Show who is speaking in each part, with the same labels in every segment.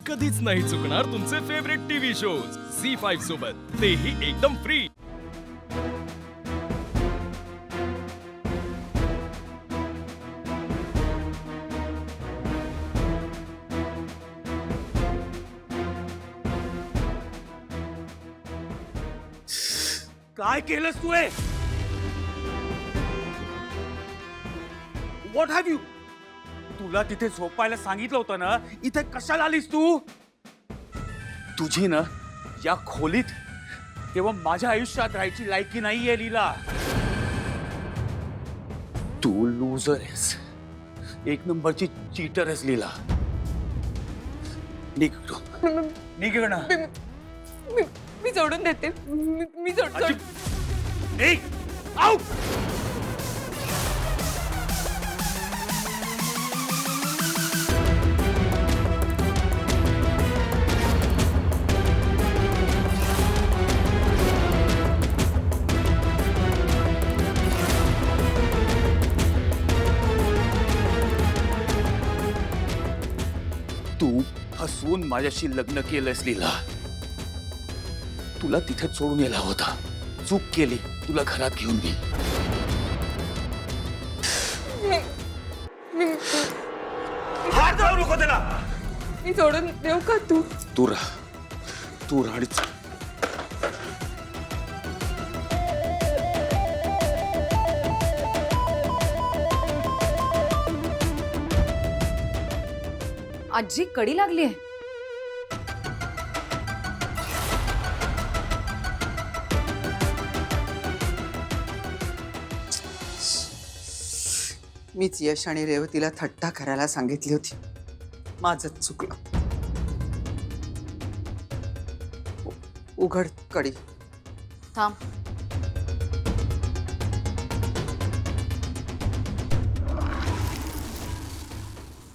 Speaker 1: कधीच नाही चुकणार तुमचे फेवरेट टीव्ही शोज झी5 सोबत, तेही एकदम फ्री।
Speaker 2: काय केलंस तू? What have you? तुला तिथे झोपायला सांगितलं होतं ना, इथे कशाला आलीस तू? तुझी ना या खोलीत तेव्हा माझ्या आयुष्यात राहायची लायकी नाहीये लीला। तू लूजर आहेस, एक नंबरची चीटर आहेस लीला। निघ ना।
Speaker 3: मी जोडून देते। मी जोड
Speaker 2: आउट। तू फसवून माझ्याशी लग्न केलंस लीला। तुला तिथे सोडून यायला होता, चूक केली तुला घरात घेऊन गेली। हात जाऊ नको त्याला।
Speaker 3: मी जोडून देऊ का?
Speaker 2: तू राणीच।
Speaker 4: आजी कडी लागली आहे।
Speaker 5: मीच यश आणि रेवतीला थट्टा करायला सांगितली होती, माझंच चुकलं। उघड कडी।
Speaker 4: थांब,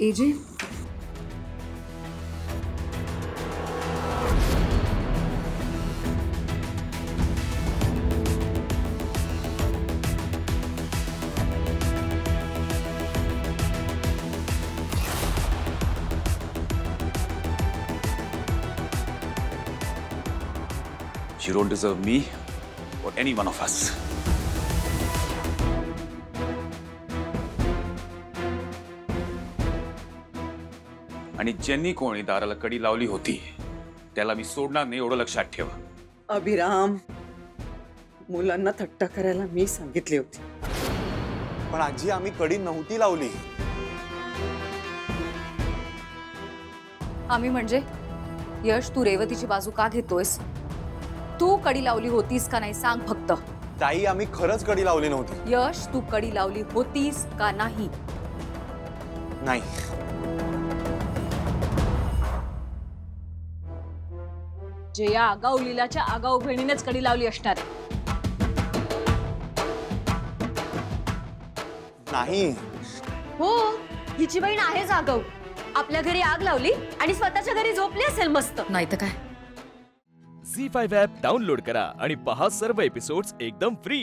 Speaker 4: AJ
Speaker 2: You don't deserve me or any one of us. आणि ज्यांनी कोणी दाराला कडी लावली होती त्याला मी सोडणार नाही, एवढं लक्षात ठेव।
Speaker 5: अभिराम, मुलांना थट्टा करायला मी सांगितली होती।
Speaker 6: पण आजी, आम्ही कडी नव्हती लावली।
Speaker 4: आम्ही म्हणजे? यश, तू रेवतीची बाजू का घेतोयस? तू कडी लावली होतीस का नाही सांग फक्त।
Speaker 6: ताई, आम्ही खरंच कडी लावली नव्हती।
Speaker 4: यश, तू कडी लावली होतीस का नाही?
Speaker 6: नाही।
Speaker 7: जे या आगाऊ लीलाच्या आगाऊ बहिणीनेच कडी लावली असणार आहे।
Speaker 6: नाही।
Speaker 7: हो, हिची बहीण आहेच आगाऊ। आपल्या घरी आग लावली आणि स्वतःच्या घरी झोपली असेल मस्त।
Speaker 4: नाही तर काय।
Speaker 1: झी5 ॲप डाउनलोड करा आणि पहा सर्व एपिसोड्स एकदम फ्री।